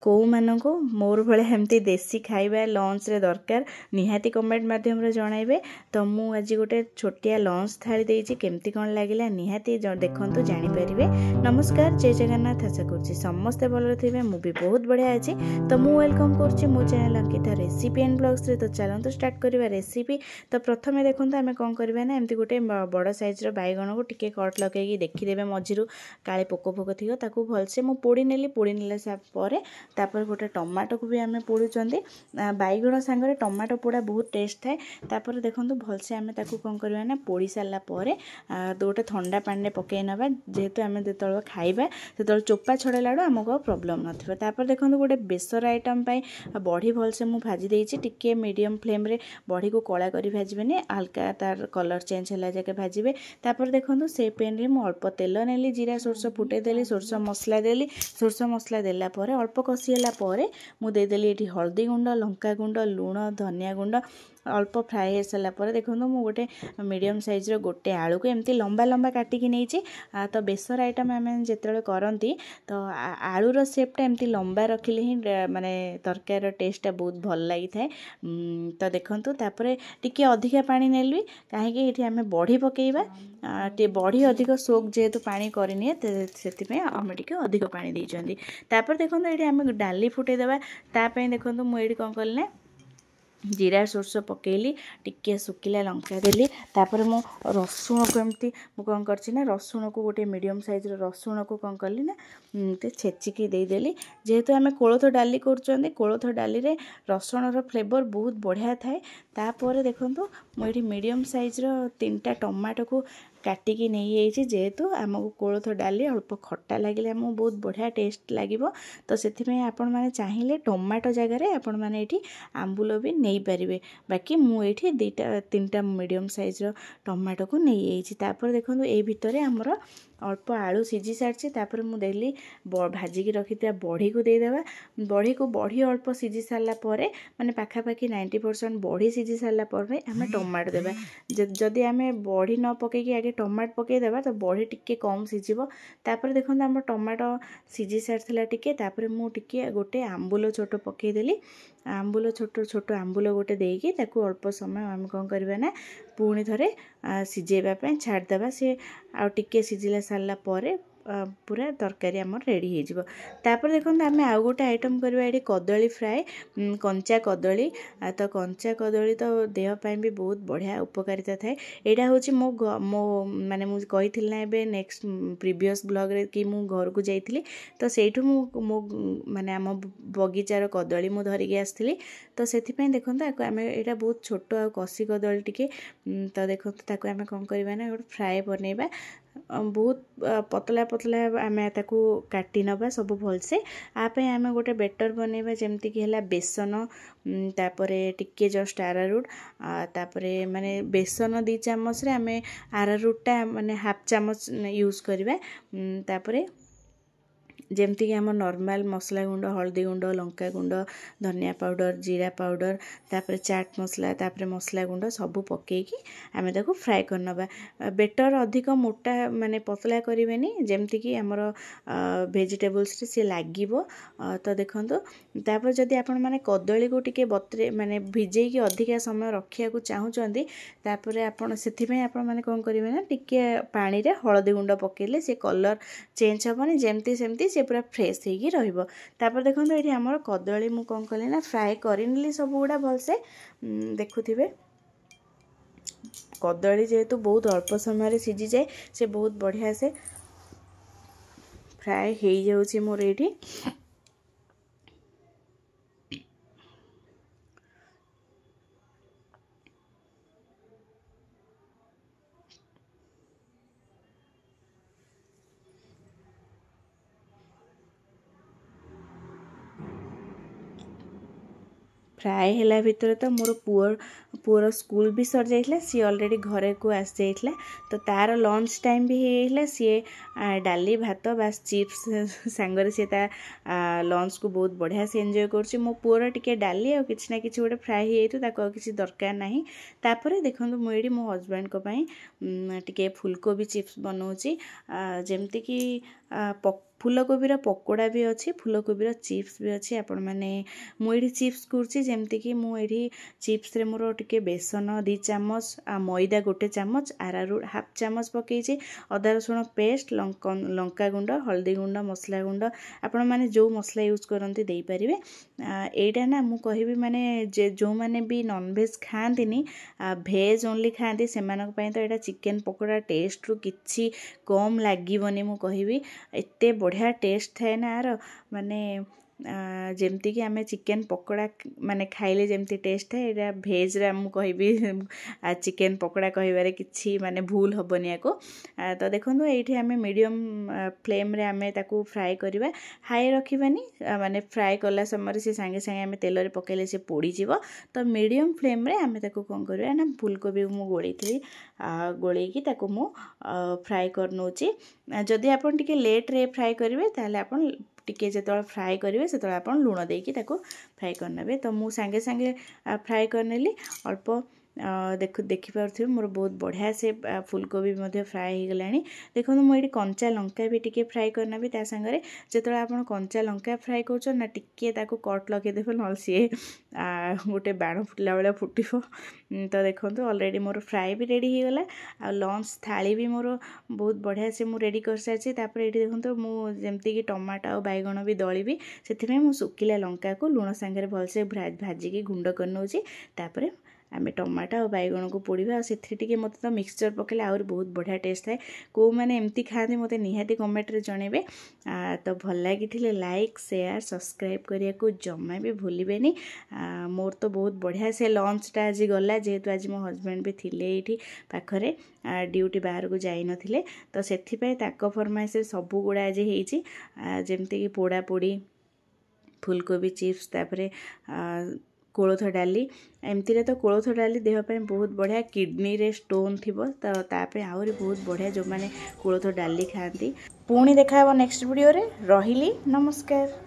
को मोर भाया एमती देसी खाଇବା लंच रे दरकार निहाती कमेंट माध्यम रे जणाइबे। तो मु आज गोटे छोटिया लंच थाली देइछि केमती कोन लागिला निहाती देखंतु जानि परिबे। नमस्कार, जय जगन्नाथ। आशा करछि समस्ते भलो थिबे, मु भी बहुत बढ़िया अछि। तो मु वेलकम करछि मो channel Ankita recipe and blogs रे। तो चलंतु स्टार्ट करिबा रेसिपी। तो प्रथमे देखंतु आमे कोन करबा ना एमती गोटे बड़ साइज रो बाइगण को टिके कट लगेगी देखि देबे मझिरु काळे पोको पोको थिगो ताकू भलसे मु पोड़ी नेला सा परे तापर गोटे टमाटो को भी आम पोड़ुंट बैगण सांगे टमाटो पोड़ा बहुत टेस्ट थाए। तापर देखो भलसे आम कौन करवा ना पोड़ी सारापर गोटे ठंडा पानी पकई नवा जेहेतु आम जो खाइबा से चोपा छड़ेला आमको प्रोब्लेम नपर। देखो गोटे बेसर आइटम बड़ी भलसे मुझे भाजी देती टिके मीडियम फ्लेम रे बड़ी को कला कर भाजबेनि हल्का तार कलर चेंज है जाके भाजबे। तापर देखो से पेन रे मुझे अल्प तेल नेली जीरा सोरस फुटेदेली सोरस मसला देली सोरस मसला देला परे अल्प कषिगला मु देदेली ये हल्दी गुंड लंका गुंड लुण धनिया गुंड अल्प फ्राए हो सारापर देखो मु गोटे मीडियम साइज रो गोटे आलू को एमती लंबा लंबा काटिकी नहीं। तो बेसर आइटम आम जिते करती तो आलूर सेपटा एमती लंबा रखिले ही माने तरकार टेस्टा बहुत भल लगी थाए। तो देखूँ तापर टिके अधिका पानी नेली कहीं आम बड़ी पकेबा बड़ी अधिक सोक जेहेतु पानी करनी से आम टे अधिक पानी देती। तापर देखो ये आम डाली फुटेदेवा तापाई देखो मुझे कौन कली ना जीरा सोरस पकेली टिके सुखिला लंका देली तापर मो रसुण को एमती कौन करना रसुण को गोटे मीडियम साइज रसुण को कौन कली ना छेचिकी देदेली जेहेतु आम कोलथ डाली कर कोलथ डाली रे रसुण रो फ्लेवर बहुत बढ़िया थाए। तापर देखो मुझे मीडियम साइज रो 3टा टमाटो को काटिकी नहीं जेहेतु आमको कोलथ डाली अल्प खट्टा लगे आमको बहुत बढ़िया टेस्ट लगे। तो से आपण मैंने चाहिए टमाटो जगार आपण मैंने ये आंबुल भी नहीं पारे बाकी मुझे 2-3टा मीडियम साइज टमाटो को नहीं तापर देखो ये भितर आमर अल्प आलू सीझी सारी तापर मुझे भाजिकी रखी बड़ी को देदेवा बड़ी को बड़ी अल्प सीझी सारापर माने पाखापाखि 90% बड़ी सीझी सारापर आम टमाटो देवा। जदि आम बड़ी न पकईकि आगे टमाटो पकईदेवा तो बड़ी टिके कम सीझिबो। तापर देखो आम टमाटो सीझी सारा टिके तापर मु टिके गोटे आंबुल छोट पकईदेली आंबुल छोट छोट आंबुल गोटे देकी ताकू अल्प समय आम कौन करवा ना पुणी थरे सिझेवाई छाड़देवा सी आउ टिके सिझिला सारा पर पूरा तरकारी आम रेडी हो। तापर देखो आम आउ गोटे आइटम करवा ये कदली फ्राए कंचा कदली। तो कंचा कदली तो देहपाई भी बहुत बढ़िया उपकारिता थाए। यहाँ हूँ मो माने मुझे कही ना ए नेक्स्ट प्रीवियस ब्लॉग रे कि मु घर को जाइली तो सेठू मो माने आम बगीचार कदली मु धरिकी आसती। तो से देखो आम यहाँ बहुत छोट आ कषि कदली टिके तो देखो ताको आम कौन करवा ना गोटे फ्राए बनइबा बहुत पतला पतला आम ताकू काटी नवा सब भलसे आपाई आम गोटे बेटर बनइबा जमती कि है बेसन तापर टिके जस्ट आरारूट तापर माने बेसन 2 चामच रे आम आरारूटा माने हाफ चामच यूज करवा तापर जमती कि आम नॉर्मल मसला गुंड हल्दी गुंड लंका गुंड धनिया पाउडर जीरा पाउडर तापर चाट मसला तापर मसला गुंड सबू पकईकी आम ताको फ्राए करनबा। बेटर अधिक मोटा माने पतला करेनि जमती कि आमर वेजिटेबल्स रे से लागिबो। तो देखंतु तापर जदि आपण माने कदली को टिके बतरे माने भिजेकी अधिका समय रखिया को चाहूचंदी तापर आपण सेथि आपण माने कोन करिवे ना टिके पानी रे हळदी गुंड पकेले से कलर चेंज हबनी जेमती सेमती से पूरा फ्रेश होगी रहिबो। तापर देखो ये आमर कदली मु कौन कली ना फ्राए करनेली सब गुड़ा भलसे देखुथिबे कदली जेहेतु बहुत अल्प समय सीझी जाए से बहुत बढ़िया से फ्राए हो जाउची मोर एठी। फ्राए है भितर तो मोर पुअर स्कूल भी सर जाइला सी ऑलरेडी घरे को आस जाइला तो तार लंच टाइम भी होइला सी डाली भात बास चिप्स सांगरे से ता लंच को बहुत बढ़िया से एंजॉय करछि। मो पुअर टिके डाली आ किछि ना किछि गोटे फ्राए हे तो ताको किछि दरकार नाही। तापर देखंतु मो एडी मो हस्बैंड को पई टिके फुलकोबी चिप्स बनौछि जेमति कि फूलकोबीर पकोड़ा भी अच्छी फूलकोबीर चिप्स भी अच्छी आपण मैंने मुझे चिप्स करुँची जमती कि मुझे चिप्स रे मोर टिके बेसन 2 चामच आ मैदा 1 चामच आरारुट हाफ चामच पकईची अदा रसुण पेस्ट लंका गुंड हल्दी गुंड मसला गुंड आपण मैंने जो मसला यूज करती दे पारे एटा ना मु कहबी माने जो मैंने भी नॉनवेज खाती भेज ओनली खाती से तो यहाँ चिकेन पकोड़ा टेस्ट रू किछि कम लगे मु कहबी एते बढ़िया टेस्ट थाए ना यार माने जमती कि आम चिकेन पकोड़ा माने खाइले जमती टेस्ट थाए यहाँ भेज रे मु कहबी चिकेन पकोड़ा कहबारे किछि माने भूल हेबनी या तो देखो ये आम मीडियम फ्लेम रे आम ताकू फ्राए करवा हाई रखिबानी माने फ्राए कला समय से सांगे सांगे आम तेल रे पकेले से पोड़ी जीव तो मीडियम फ्लेम रे आम ताकू कौन करवा ना फूलकोबी मु गोली थी गोलेकी ताकू मु फ्राए कर नौची जदि आपन टिके लेट रे फ्राए करेंगे ताले आपन टिके जो फ्राए करेंगे से आपन लुण देकी ताकू फ्राए करने तो मु सांगे सांगे फ्राए करनेली अल्प देखिपे मोर बहुत बढ़िया से फूलकोबी फ्राए हो गलानी देखो मुझे कंचा लंका भी टिके फ्राए करना भी सांगे जो आप कंचा लंका फ्राए कर ना टिके कट लगेदेव ना सी गोटे बाण फुटला बेले फुटो तो देखो ऑलरेडी मोर फ्राए भी रेडी हो गला आ लंच थाली भी मोर बहुत बढ़िया से मुझे रेडी कर सारी ये देखो मुझे कि टमाटो और बैगण भी दलिबी से मुझे सुखिला लंका को लुण सांगे भलसे भाजिकी गुंड कर नौची तापर आम टमाटो और बैगण को पोड़ा से मत तो मिक्सचर पकड़े आहरी बहुत बढ़िया टेस्ट थाए कौ मैंने एमती खाते मत निहाती कमेंट रे जनइबे तो भल लगी लाइक शेयर सब्सक्राइब करने को जमा भी भूलें मोर तो बहुत बढ़िया से लंचटा आज गला जेहेतु आज मो हजबैंड भी थिले ये पाखरे ड्यूटी बाहर को जाई नथिले तो सेथिपाई ताको फरमाइश सबू गुड़ा आज होती जमती कि पोड़ा पोड़ी फूलकोबी चिप्स तापरे कोलथ डाली एमती तो कोलथ डाली देहपाई बहुत बढ़िया किडनी रे स्टोन थी तो तापे आहरी बहुत बढ़िया जो मैंने कोलथ डाली खाती पुणी देखा नेक्स्ट वीडियो रे रहिली नमस्कार।